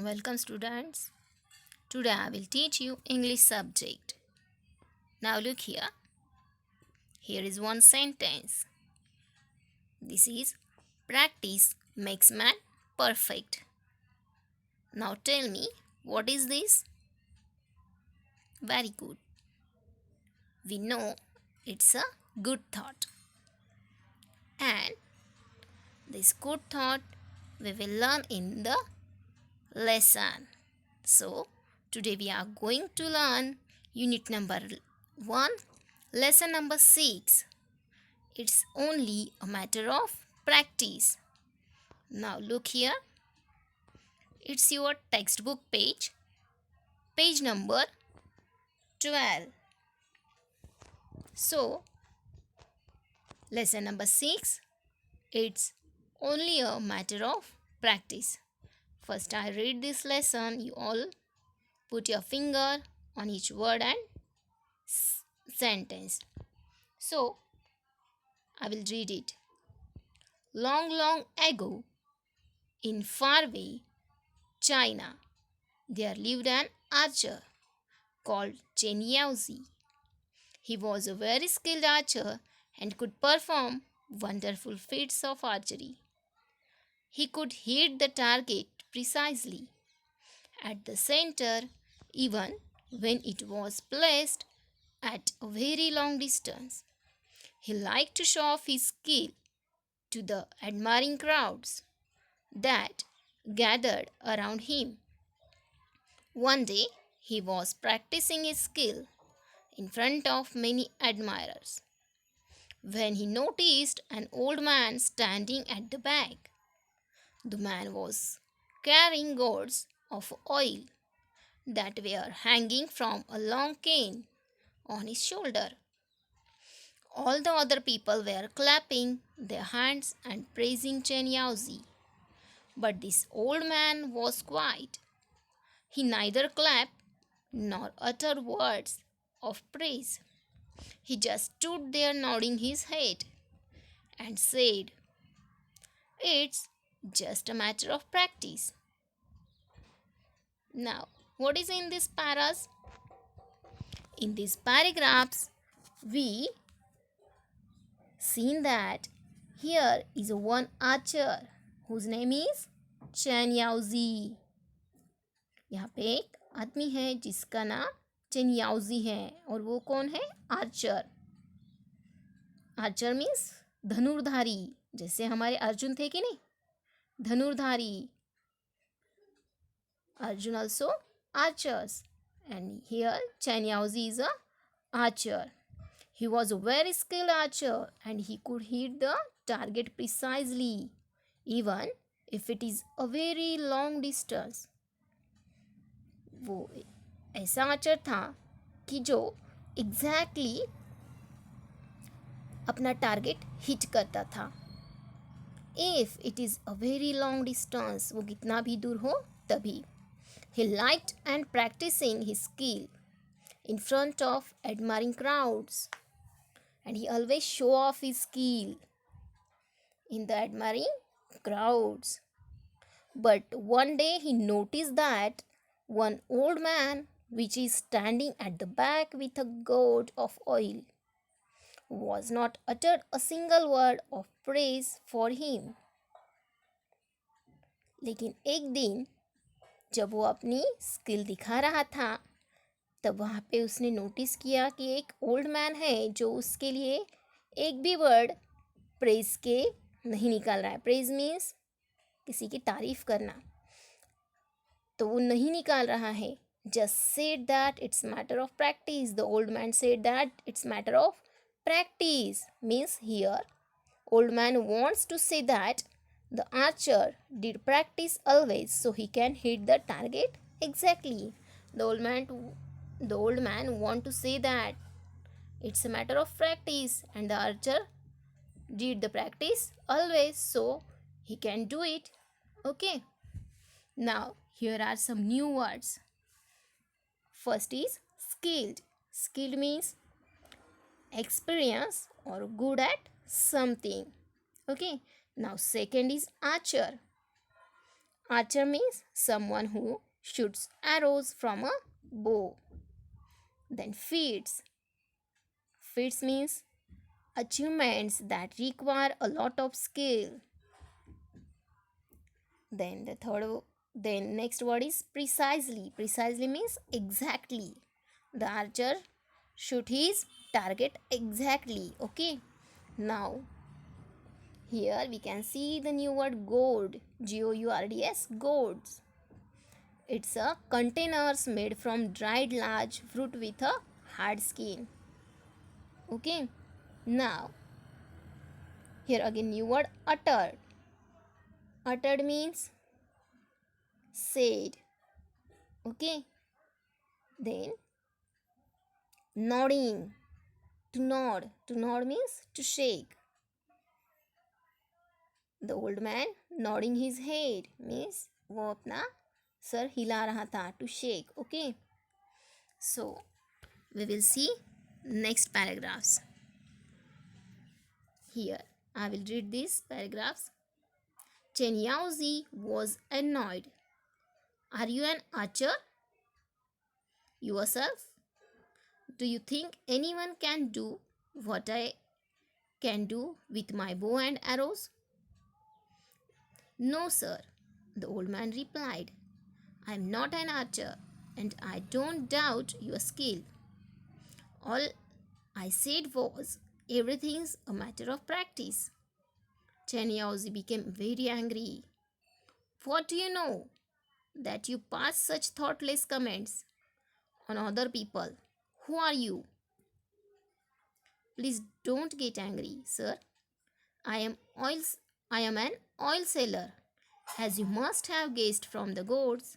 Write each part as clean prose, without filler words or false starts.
Welcome students. Today I will teach you English subject. Now look here. Here is one sentence. This is practice makes man perfect. Now tell me what is this? Very good. We know it's a good thought. And this good thought we will learn in the lesson. So today we are going to learn unit number 1, lesson number 6. It's only a matter of practice. Now look here. It's your textbook page number 12. So, lesson number 6, it's only a matter of practice. First I read this lesson. You all put your finger on each word and sentence. So, I will read it. Long, long ago, in faraway China, there lived an archer called Chen Yaozi. He was a very skilled archer and could perform wonderful feats of archery. He could hit the target precisely at the center even when it was placed at a very long distance. He liked to show off his skill to the admiring crowds that gathered around him. One day, he was practicing his skill in front of many admirers when he noticed an old man standing at the back. The man was carrying gourds of oil that were hanging from a long cane on his shoulder. All the other people were clapping their hands and praising Chen Yaozi, but this old man was quiet. He neither clapped nor uttered words of praise. He just stood there nodding his head and said, "It's just a matter of practice." Now, what is in these paras? In these paragraphs, we seen that here is one archer whose name is Chen Yaozi. यहाँ पे एक आदमी है जिसका नाम chain याओजी है और वो कौन है? आर्चर. आर्चर मीन्स धनुर्धारी. जैसे हमारे अर्जुन थे कि नहीं, धनुर्धारी. Arjun also archers, and here Chen Yaozi is a archer. He was a very skilled archer and he could hit the target precisely even if it is a very long distance. वो ऐसा Archer था कि जो exactly अपना target hit करता था. If it is a very long distance, वो कितना भी दूर हो तभी. He liked and practicing his skill in front of admiring crowds, and he always show off his skill in the admiring crowds. But one day he noticed that one old man which is standing at the back with a gourd of oil was not uttered a single word of praise for him. लेकिन एक दिन जब वो अपनी skill दिखा रहा था तब वहाँ पे उसने नोटिस किया कि एक ओल्ड मैन है जो उसके लिए एक भी वर्ड प्रेज के नहीं निकाल रहा है. प्रेज मीन्स किसी की तारीफ करना, तो वो नहीं निकाल रहा है. Just said that it's matter of practice. The old man said that it's matter of practice means here old man wants to say that the archer did practice always so he can hit the target exactly. The old man want to say that it's a matter of practice and the archer did the practice always so he can do it. Okay. Now here are some new words. First is skilled. Skilled means experience or good at something. Okay. Now second is archer. Archer means someone who shoots arrows from a bow. Then feats. Feats means achievements that require a lot of skill. Then then next word is precisely. Precisely means exactly. The archer shoot his target exactly. Okay. Now here we can see the new word gourd. Gourds. Gourds. It's a containers made from dried large fruit with a hard skin. Okay. Now here again new word uttered. Uttered means said. Okay. Then nodding. To nod. To nod means to shake. The old man nodding his head means वो अपना sir हिला रहा था, to shake. Okay. So we will see next paragraphs. Here I will read these paragraphs. Chen Yaozi was annoyed. Are you an archer yourself? Do you think anyone can do what I can do with my bow and arrows? No, sir, the old man replied. I am not an archer and I don't doubt your skill. All I said was, everything's a matter of practice. Chen Yaozi became very angry. What do you know? That you pass such thoughtless comments on other people. Who are you? Please don't get angry, sir. I am oil I am an oil seller. As you must have guessed from the gourds,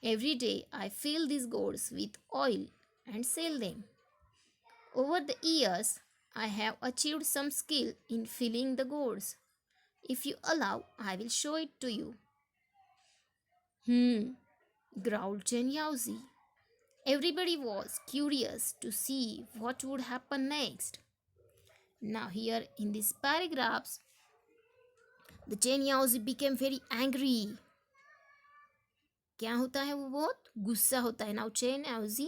every day I fill these gourds with oil and sell them. Over the years, I have achieved some skill in filling the gourds. If you allow, I will show it to you. Hmm, growled Chen Yaozi. Everybody was curious to see what would happen next. Now, here in these paragraphs, the Chen Yaozi became very angry. क्या होता है वो बहुत गुस्सा होता है. Now Chen Yaozi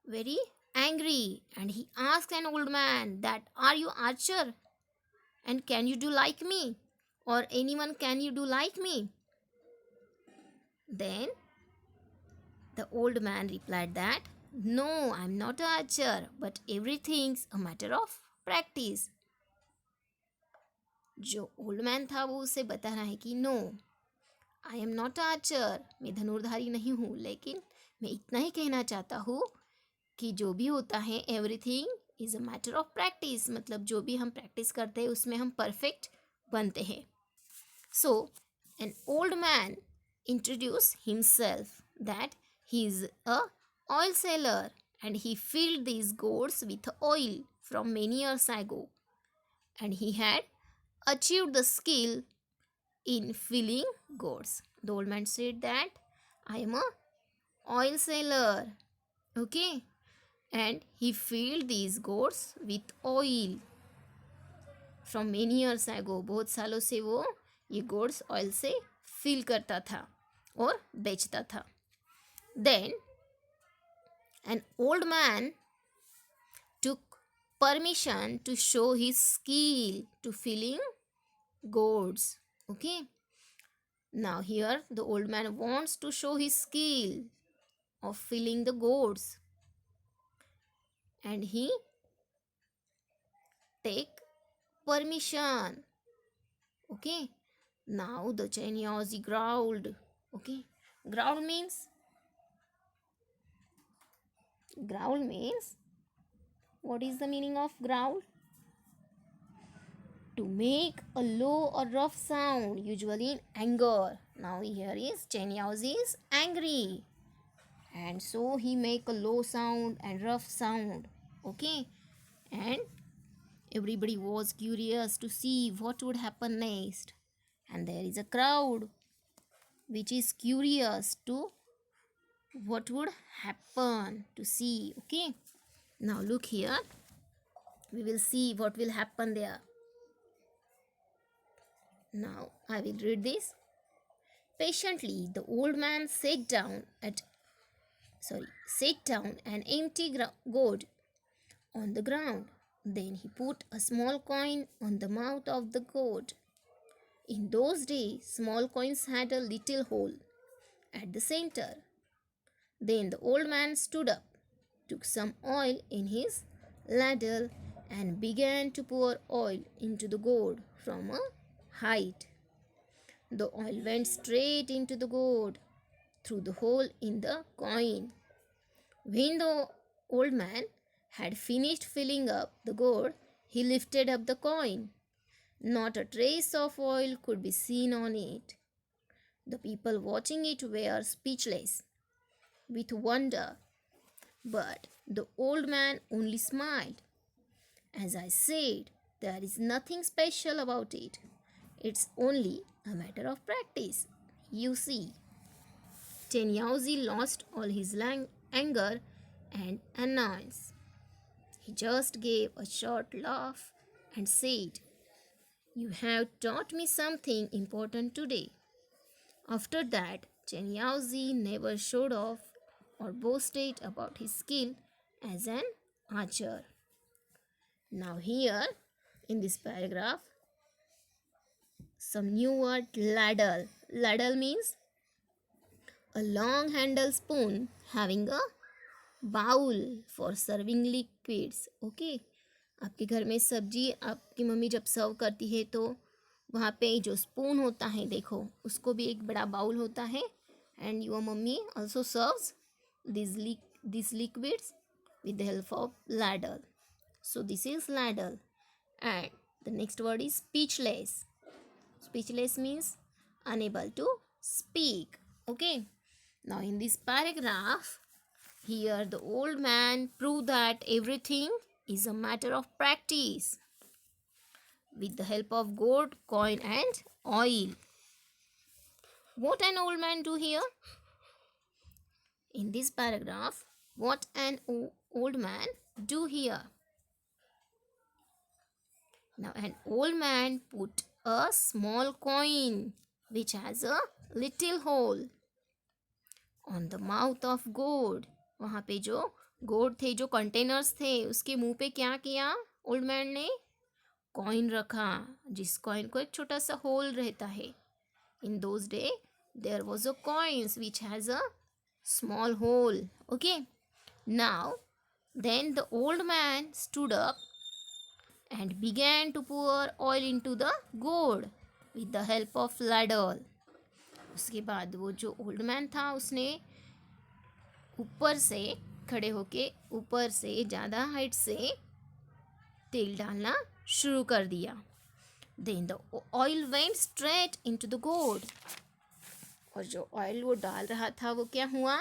very angry and he asked an old man that are you archer and can you do like me or anyone can you do like me? Then the old man replied that no, I'm not an archer but everything's a matter of practice. जो old man था वो उसे बता रहा है कि no I am not archer, मैं धनुर्धारी नहीं हूँ, लेकिन मैं इतना ही कहना चाहता हूँ कि जो भी होता है everything is a matter of practice, मतलब जो भी हम प्रैक्टिस करते हैं उसमें हम परफेक्ट बनते हैं. So an old man introduce himself that he is a oil seller and he filled these gourds with oil from many years ago and he had achieved the skill in filling gourds. The old man said that I am a oil seller. Okay. And he filled these gourds with oil from many years ago. बहुत सालों से वो ये gourds oil से fill करता था और बेचता था. Then an old man took permission to show his skill to filling gourds. Okay. Now here the old man wants to show his skill of filling the gourds and he take permission. Okay. Now the Chen Yaozi growled. Okay. Growl means what is the meaning of growl? To make a low or rough sound, usually in anger. Now here is Chen Yaozi is angry. And so he make a low sound and rough sound. Okay. And everybody was curious to see what would happen next. And there is a crowd which is curious to what would happen to see. Okay. Now look here. We will see what will happen there. Now I will read this. Patiently, the old man sat down an empty gourd on the ground. Then he put a small coin on the mouth of the gourd. In those days, small coins had a little hole at the center. Then the old man stood up, took some oil in his ladle, and began to pour oil into the gourd from a height. The oil went straight into the gourd through the hole in the coin. When the old man had finished filling up the gourd, he lifted up the coin. Not a trace of oil could be seen on it. The people watching it were speechless with wonder, but the old man only smiled. As I said, there is nothing special about it. It's only a matter of practice. You see, Chen Yaozi lost all his anger and annoyance. He just gave a short laugh and said, "You have taught me something important today." After that, Chen Yaozi never showed off or boasted about his skill as an archer. Now, here in this paragraph, some new word ladle. Ladle means a long handle spoon having a bowl for serving liquids. Okay, आपके घर में सब्जी आपकी mummy जब सर्व करती है तो वहाँ पे जो स्पून होता है, देखो उसको भी एक बड़ा बाउल होता है. And your mummy also serves this liquids with the help of ladle. So this is ladle. And the next word is speechless. Speechless means unable to speak. Okay. Now in this paragraph, here the old man proved that everything is a matter of practice with the help of gold, coin and oil. What an old man do here? In this paragraph, what an old man do here? Now an old man put a small coin which has a little hole on the mouth of gourd. वहाँ पे जो गोड थे, जो containers थे, उसके मुंह पे क्या किया ओल्ड मैन ने? कॉइन रखा, जिस कॉइन को एक छोटा सा होल रहता है. In those day there was a coins which has a small hole. Okay, now then the old man stood up and began to pour oil into the gourd with the help of ladle. उसके बाद वो जो old man था उसने ऊपर से खड़े होके ऊपर से ज़्यादा हाइट से तेल डालना शुरू कर दिया. Then the oil went straight into the gourd. और जो ऑयल वो डाल रहा था वो क्या हुआ?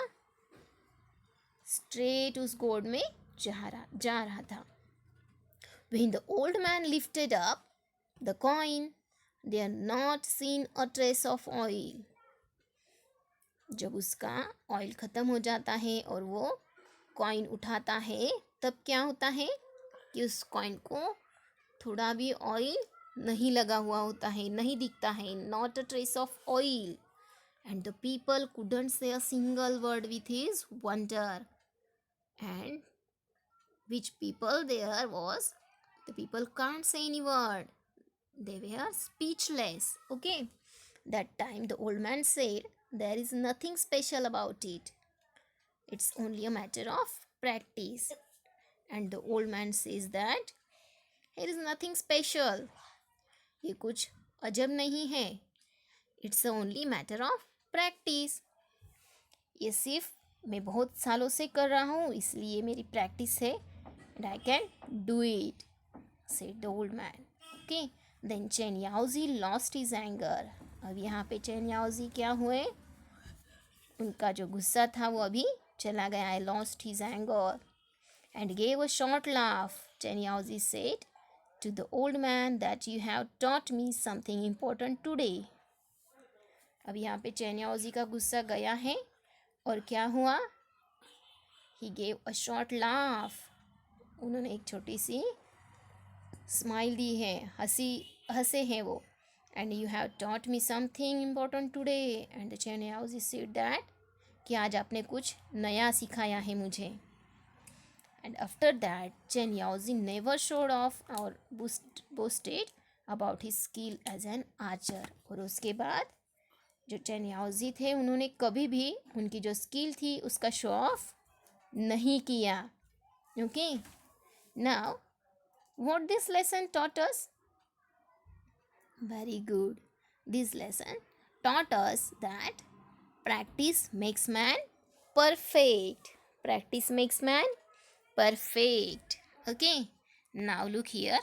स्ट्रेट उस गोर्ड में जा रहा था. When the old man lifted up the coin, they are not seen a trace of oil. जब उसका ऑयल ख़त्म हो जाता है और वो कॉइन उठाता है, तब क्या होता है कि उस कॉइन को थोड़ा भी ऑयल नहीं लगा हुआ होता है, नहीं दिखता है. Not a trace of oil. And the people couldn't say a single word with his wonder. And which people there was? The people can't say any word. They were speechless. Okay. That time the old man said, there is nothing special about it. It's only a matter of practice. And the old man says that here is nothing special. ये कुछ अजब नहीं है. It's only matter of practice. ये सिर्फ मैं बहुत सालों से कर रहा हूँ, इसलिए मेरी प्रैक्टिस है. And I can do it, said the old man. Okay, then Chen Yaoji lost his anger. अब यहाँ पे चेन याओजी क्या हुए? उनका जो गुस्सा था वो अभी चला गया. I lost his anger and gave a short laugh. Chen Yaoji said to the old man that you have taught me something important today. अब यहाँ पे चेन याओजी का गुस्सा गया है और क्या हुआ? He gave a short laugh. उन्होंने एक छोटी सी स्माइल दी है, हंसे हैं वो. and you have taught me something important today. And the Chen Yaozi said that कि आज आपने कुछ नया सिखाया है मुझे. And after that, Chen Yaozi never showed off or boasted about his skill as an archer. और उसके बाद जो चेन याओजी थे उन्होंने कभी भी उनकी जो स्किल थी उसका शो ऑफ नहीं किया. Okay, now what this lesson taught us? Very good. This lesson taught us that practice makes man perfect. Practice makes man perfect. Okay. Now look here.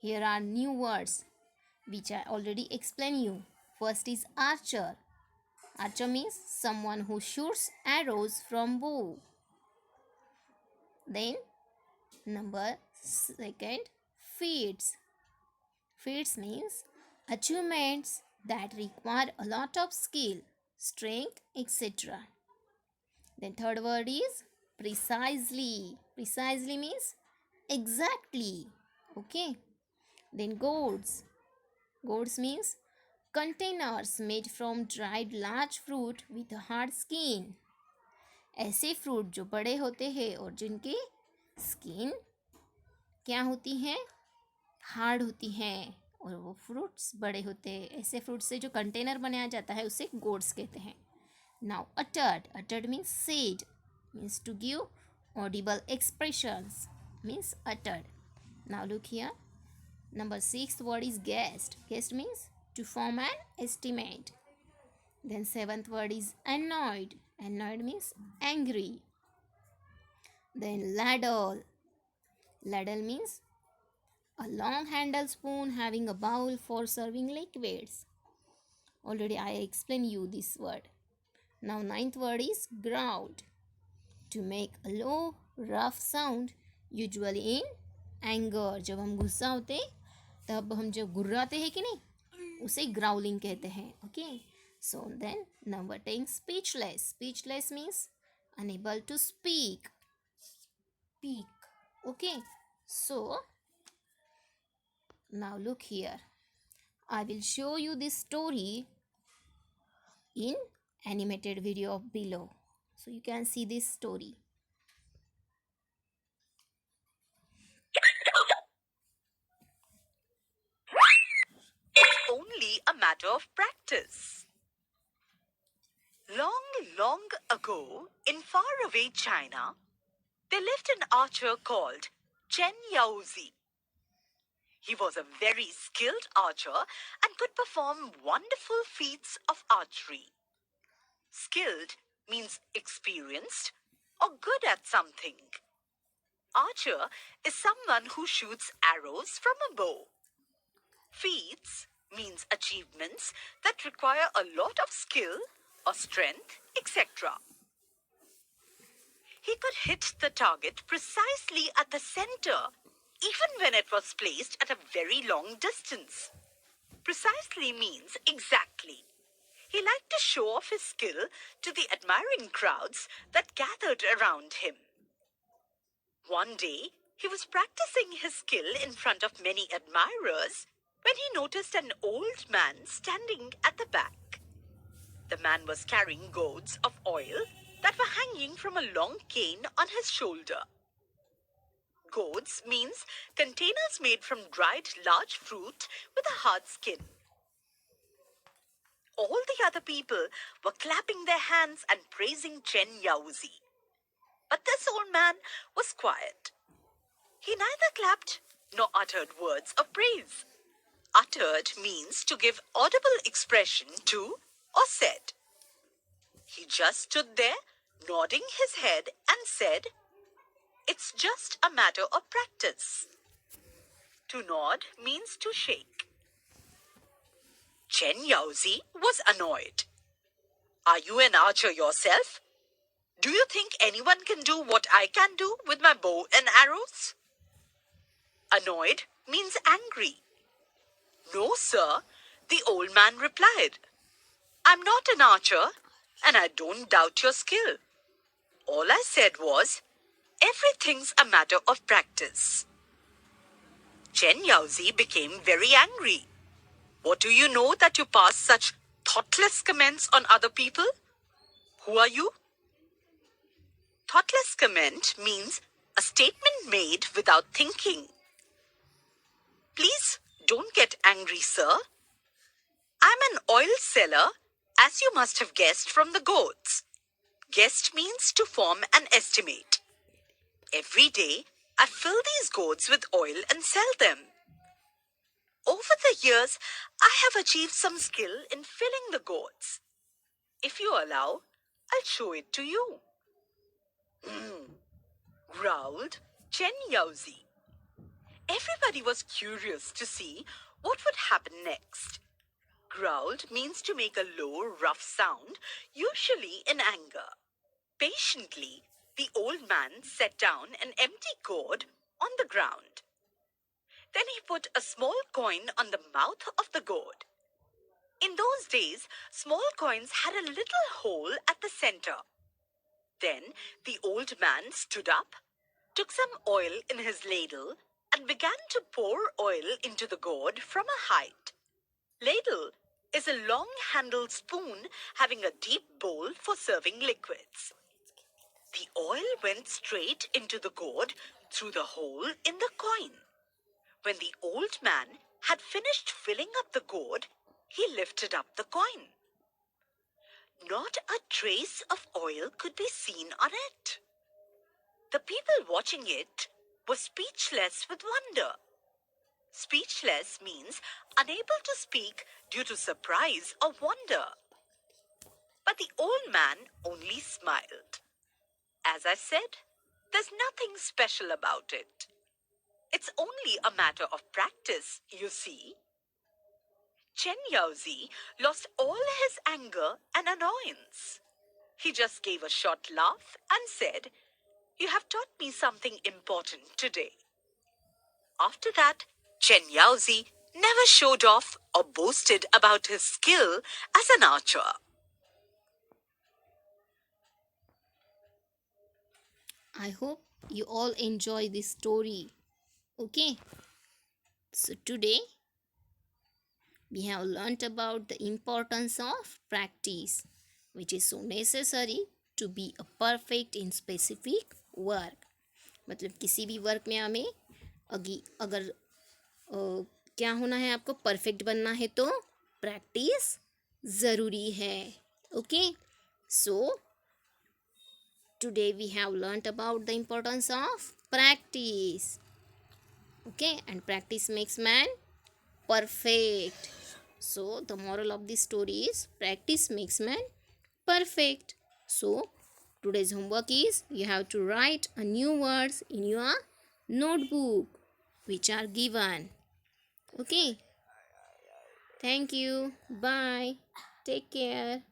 Here are new words which I already explained you. First is archer. Archer means someone who shoots arrows from bow. Then number second, feats. Feats means achievements that require a lot of skill, strength, etc. Then third word is precisely. Precisely means exactly. Okay. Then gourds. Gourds means containers made from dried large fruit with a hard skin. ऐसे fruit जो बड़े होते हैं और जिनकी skin क्या होती हैं, हार्ड होती हैं, और वो फ्रूट्स बड़े होते हैं. ऐसे फ्रूट से जो कंटेनर बनाया जाता है उसे गोड्स कहते हैं. Now uttered. Uttered means said, means to give audible expressions, means uttered. Now look here. Number 6 word is guessed. Guessed means to form an estimate. Then 7th word is annoyed. Annoyed means angry. Then ladle. Ladle means a long handled spoon having a bowl for serving liquids. Already I explained you this word. Now 9th word is growled. To make a low rough sound usually in anger. जब हम गुस्सा होते तब हम जब गुर्राते हैं कि नहीं उसे ग्राउलिंग कहते हैं. Okay, so then number 10 speechless. Speechless means unable to speak. Okay, so now look here. I will show you this story in animated video of below, so you can see this story. It's only a matter of practice. Long, long ago, in faraway China, there lived an archer called Chen Yaozi. He was a very skilled archer and could perform wonderful feats of archery. Skilled means experienced or good at something. Archer is someone who shoots arrows from a bow. Feats means achievements that require a lot of skill or strength, etc. He could hit the target precisely at the center, even when it was placed at a very long distance. Precisely means exactly. He liked to show off his skill to the admiring crowds that gathered around him. One day, he was practicing his skill in front of many admirers when he noticed an old man standing at the back. The man was carrying gourds of oil that were hanging from a long cane on his shoulder. Gourds means containers made from dried large fruit with a hard skin. All the other people were clapping their hands and praising Chen Yaozi. But this old man was quiet. He neither clapped nor uttered words of praise. Uttered means to give audible expression to or said. He just stood there, nodding his head and said, "It's just a matter of practice." To nod means to shake. Chen Yaozi was annoyed. Are you an archer yourself? Do you think anyone can do what I can do with my bow and arrows? Annoyed means angry. No, sir, the old man replied. I'm not an archer, and I don't doubt your skill. All I said was, everything's a matter of practice. Chen Yaozi became very angry. What do you know that you pass such thoughtless comments on other people? Who are you? Thoughtless comment means a statement made without thinking. Please don't get angry, sir. I'm an oil seller, as you must have guessed from the goats. Guessed means to form an estimate. Every day, I fill these gourds with oil and sell them. Over the years, I have achieved some skill in filling the gourds. If you allow, I'll show it to you. Growled Chen Yaozi. Everybody was curious to see what would happen next. Growled means to make a low, rough sound, usually in anger. Patiently, the old man set down an empty gourd on the ground. Then he put a small coin on the mouth of the gourd. In those days, small coins had a little hole at the center. Then the old man stood up, took some oil in his ladle, and began to pour oil into the gourd from a height. Ladle is a long-handled spoon having a deep bowl for serving liquids. The oil went straight into the gourd through the hole in the coin. When the old man had finished filling up the gourd, he lifted up the coin. Not a trace of oil could be seen on it. The people watching it were speechless with wonder. Speechless means unable to speak due to surprise or wonder. But the old man only smiled. As I said, there's nothing special about it. It's only a matter of practice, you see. Chen Yaozi lost all his anger and annoyance. He just gave a short laugh and said, "You have taught me something important today." After that, Chen Yaozi never showed off or boasted about his skill as an archer. I hope you all enjoy this story. Okay, so today we have learnt about the importance of practice, which is so necessary to be a perfect in specific work. मतलब किसी भी work में हमें अगर क्या होना है, आपको परफेक्ट बनना है तो प्रैक्टिस ज़रूरी है. Okay, so today we have learnt about the importance of practice. Okay, and practice makes man perfect. So the moral of this story is practice makes man perfect. So today's homework is you have to write a new words in your notebook which are given. Okay, thank you, bye, take care.